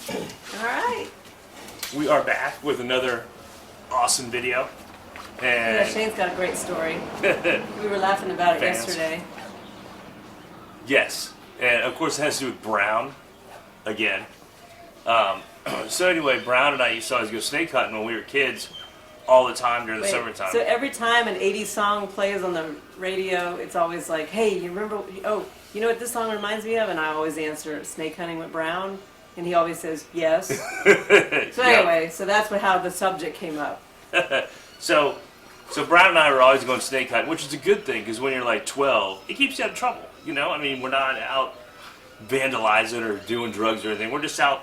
All right. We are back with another awesome video. Yeah, And Shane's got a great story. We were laughing about it Fans. yesterday. yes, and of course it has to do with Brown again. So anyway, Brown and I used to always go snake hunting when we were kids all the time during the Wait, summertime. so every time an 80s song plays on the radio, it's always like, hey, you remember, oh, you know what this song reminds me of? And I always answer, Snake Hunting with Brown. And he always says, yes. So anyway, so that's how the subject came up. So Brown and I were always going snake hunting, which is a good thing because when you're like 12, it keeps you out of trouble. You know, I mean, we're not out vandalizing or doing drugs or anything. We're just out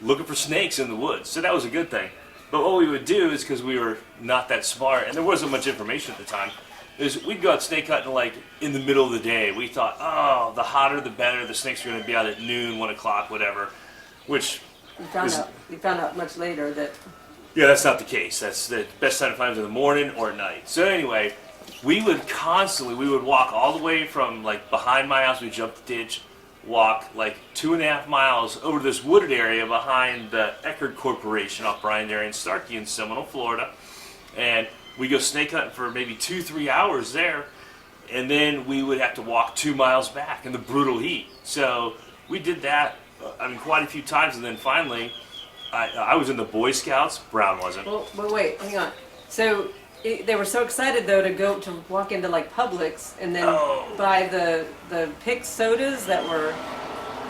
looking for snakes in the woods. So that was a good thing. But what we would do is, because we were not that smart and there wasn't much information at the time, is we'd go out snake hunting like in the middle of the day. We thought, oh, the hotter the better. The snakes are going to be out at noon, 1 o'clock, whatever. Which We found out much later that yeah, that's not the case. That's the best time to find them in the morning or at night. So anyway, we would walk all the way from like behind my house. We jump the ditch, walk like 2.5 miles over to this wooded area behind the Eckerd Corporation off Bryan Dairy and Starkey in Seminole, Florida. And we go snake hunting for maybe 2-3 hours there. And then we would have to walk 2 miles back in the brutal heat. So we did that, quite a few times. And then finally, I was in the Boy Scouts. Brown wasn't. Well, wait, hang on. So they were so excited though to walk into like Publix and then buy the pick sodas that were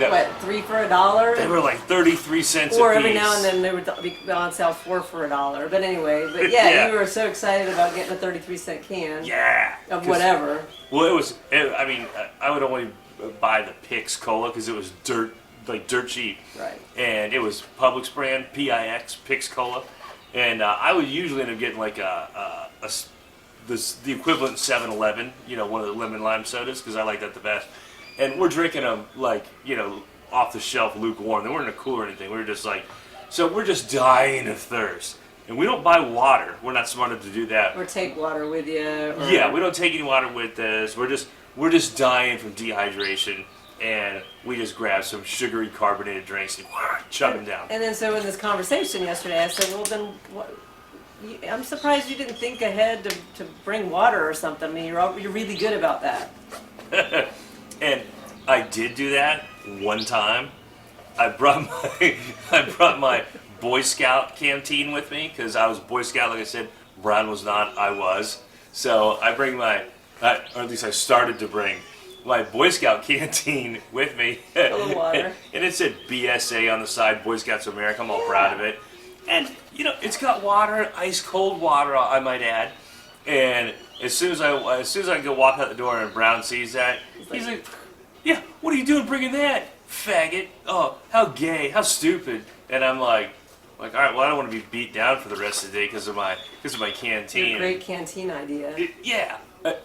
what, 3 for $1? They were like 33 cents or a piece. every now and then they would be on sale 4 for $1. But anyway, yeah, you were so excited about getting a 33-cent can. Yeah. Of whatever. Well, I would only buy the Pix Cola because it was dirt cheap. Right. And it was Publix brand, P-I-X, Pix Cola. And I would usually end up getting like the equivalent 7-Eleven, one of the lemon lime sodas, because I like that the best. And we're drinking them like, off the shelf, lukewarm. They weren't in a cooler or anything. We were just like, so we're just dying of thirst. And we don't buy water. We're not smart enough to do that. Or take water with you. Yeah, we don't take any water with us. We're just dying from dehydration. And we just grabbed some sugary carbonated drinks and chug them down. And then so in this conversation yesterday, I said, well then, I'm surprised you didn't think ahead to bring water or something. I mean, you're really good about that. And I did do that one time. I brought my Boy Scout canteen with me because I was Boy Scout, like I said. Brown was not. I was. So I bring or at least I started to bring my Boy Scout canteen with me. A little water. And it said BSA on the side, Boy Scouts of America. I'm all proud of it. And, it's got water, ice cold water, I might add. And as soon as I go walk out the door and Brown sees that, he's like, yeah, what are you doing bringing that, faggot? Oh, how gay, how stupid. And I'm like, all right, well, I don't want to be beat down for the rest of the day because of my canteen. It's a great canteen idea. Yeah.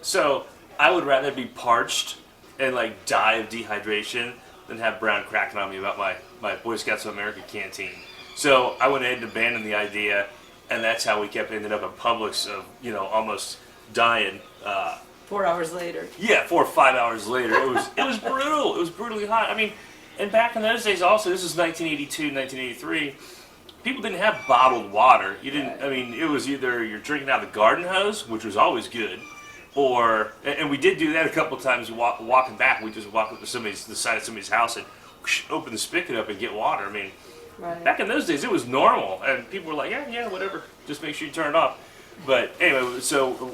So I would rather be parched and like die of dehydration than have Brown cracking on me about my Boy Scouts of America canteen. So I went ahead and abandoned the idea, and that's how we kept ending up at Publix of almost dying. 4 hours later. Yeah, 4 or 5 hours later. It was brutal. It was brutally hot. I mean, and back in those days also, this is 1982, 1983. People didn't have bottled water. You didn't. I mean, it was either you're drinking out of the garden hose, which was always good. And we did do that a couple of times walking back. We just walk up to the side of somebody's house and open the spigot up and get water. I mean, back in those days it was normal, and people were like, yeah, whatever. Just make sure you turn it off. But anyway, so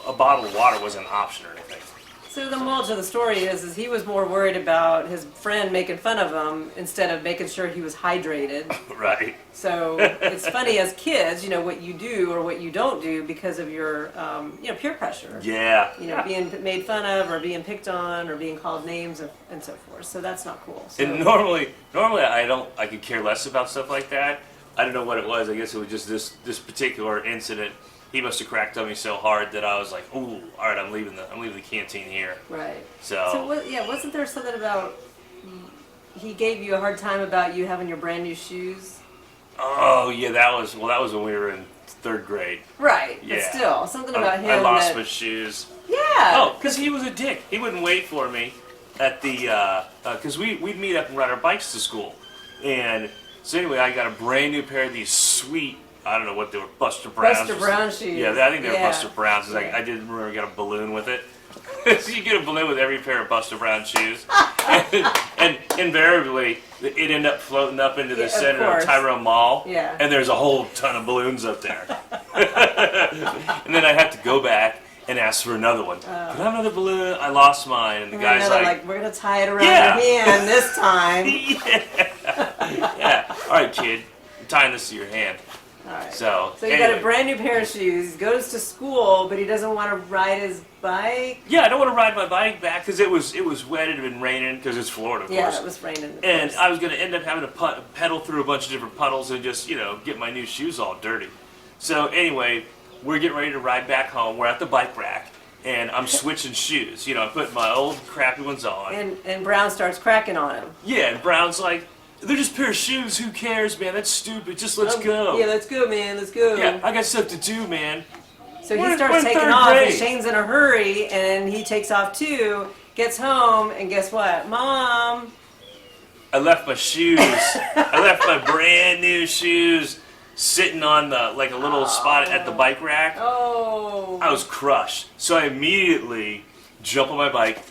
a bottle of water wasn't an option or anything. So the moral to the story is he was more worried about his friend making fun of him instead of making sure he was hydrated. Right. So it's funny as kids, what you do or what you don't do because of your, peer pressure. Yeah. Being made fun of or being picked on or being called names and so forth. So that's not cool. So. And normally I could care less about stuff like that. I don't know what it was. I guess it was just this particular incident. He must have cracked on me so hard that I was like, "Ooh, all right, I'm leaving the canteen here." Right. So wasn't there something about he gave you a hard time about you having your brand new shoes? Oh yeah, that was when we were in 3rd grade. Right. Yeah. But still, something about him. I lost my shoes. Yeah. Oh, because he was a dick. He wouldn't wait for me at the because we'd meet up and ride our bikes to school, and So anyway, I got a brand new pair of these sweet, I don't know what they were, Buster Browns. Buster Brown shoes. Yeah, I think they were Yeah. Buster Browns. Yeah. I didn't remember I got a balloon with it. So you get a balloon with every pair of Buster Brown shoes. and invariably, it ended up floating up into the Yeah, of center of course. Tyrone Mall. Yeah. And there's a whole ton of balloons up there. And then I had to go back and ask for another one. Can I have another balloon? I lost mine. And the guy's like, we're gonna tie it around Yeah. your hand this time. yeah. All right, kid. I'm tying this to your hand. All right. So you anyway. got a brand new pair of shoes. He goes to school, but he doesn't want to ride his bike. Yeah, I don't want to ride my bike back because it was wet. It had been raining because it's Florida, of Yeah, course. it was raining. And I was going to end up having to pedal through a bunch of different puddles and just, get my new shoes all dirty. So anyway, we're getting ready to ride back home. We're at the bike rack, and I'm switching shoes. I'm putting my old crappy ones on. And Brown starts cracking on him. Yeah, and Brown's like, they're just a pair of shoes. Who cares, man? That's stupid. Just let's go. Yeah, let's go, man. Let's go. Yeah, I got stuff to do, man. So We're he in starts taking third off, grade. and Shane's in a hurry, and he takes off too. Gets home, and guess what? Mom. I left my shoes. I left my brand new shoes sitting on a little spot at the bike rack. Oh. I was crushed. So I immediately jump on my bike,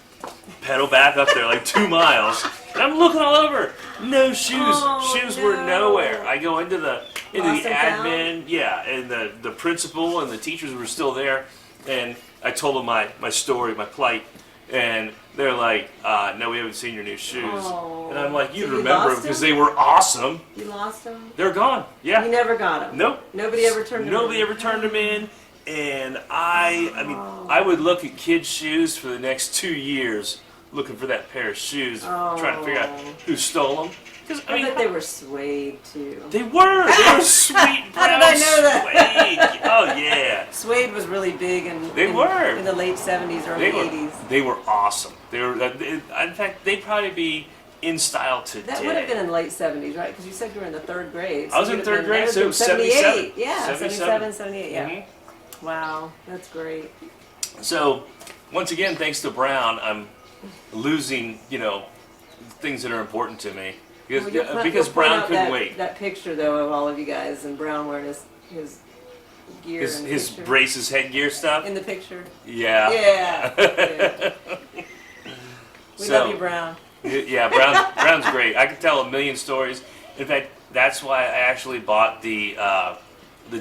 pedal back up there like 2 miles, and I'm looking all over. No shoes. Oh, Shoes no. were nowhere. I go into the Lost and admin, yeah, and the principal and the teachers were still there, and I told them my story, my plight, and they're like, no, we haven't seen your new shoes. Oh. And I'm like, So you'd you remember them lost because them? they were awesome. You lost him? They're gone. Yeah. You never got him? Nope. Nobody ever turned him Nobody in? ever turned them in, and I would look at kids' shoes for the next 2 years, looking for that pair of shoes, trying to figure out who stole them. Because I bet they were suede too. they were sweet brown How did I know that? suede. Oh yeah, Suede was really big in the late 70s, early they were 80s. they were awesome. They were in fact they'd probably be in style today. That would have been in the late 70s, right? Because you said you were in the third grade. I was in you'd have third been- grade, that so it would was have been 77. Yeah, 77, 78, yeah. Mhm. Wow, that's great. So, once again, thanks to Brown, I'm losing, things that are important to me. Because, Well, you'll because point Brown out couldn't that, wait. That picture, though, of all of you guys, and Brown wearing his gear in the His picture. braces, headgear stuff. In the picture. Yeah. Yeah. Yeah. We So- love you, Brown. Yeah, Brown's great. I could tell a million stories. In fact, that's why I actually bought the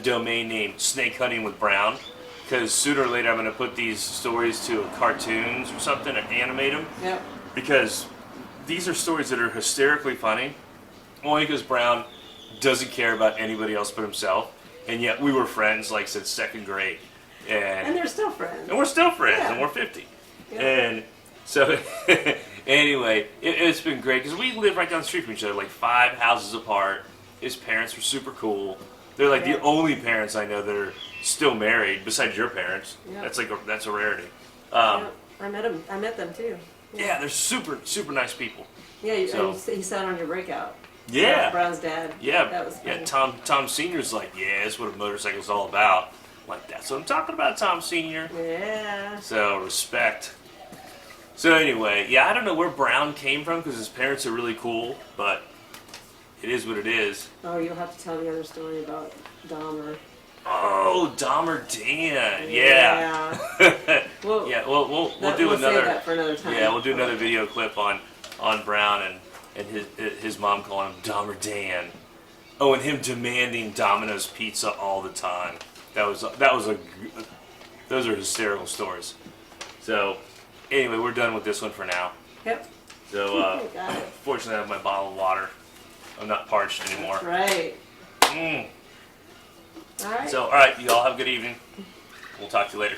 domain name Snake Hunting with Brown. Because sooner or later I'm going to put these stories to cartoons or something and animate them. Yep. Because these are stories that are hysterically funny, only because Brown doesn't care about anybody else but himself, and yet we were friends like since second grade, And they're still friends. we're still friends, Yeah. and we're 50, Yeah. and so anyway, it's been great because we live right down the street from each other, like 5 houses apart. His parents were super cool. They're like Yeah. the only parents I know that are still married, besides your parents. Yeah. That's a rarity. Yeah, I met them too. Yeah, they're super nice people. Yeah, So- he sat on your breakout. Yeah. Brown's dad. Yeah, That was funny. yeah. Tom Senior's like, yeah, that's what a motorcycle's all about. I'm like, that's what I'm talking about, Tom Senior. Yeah. So respect. So anyway, yeah, I don't know where Brown came from because his parents are really cool, but it is what it is. Oh, you'll have to tell the other story about Dahmer. Oh, Dahmer Dan, yeah. Well, Yeah, we'll do we'll another. save that for another time. Yeah, we'll do another video clip on Brown and his mom calling him Dahmer Dan. Oh, and him demanding Domino's pizza all the time. Those are hysterical stories. So, anyway, we're done with this one for now. Yep. So, Got it. fortunately, I have my bottle of water. I'm not parched anymore. Right. Mm. All right. So, all right, you all have a good evening. We'll talk to you later.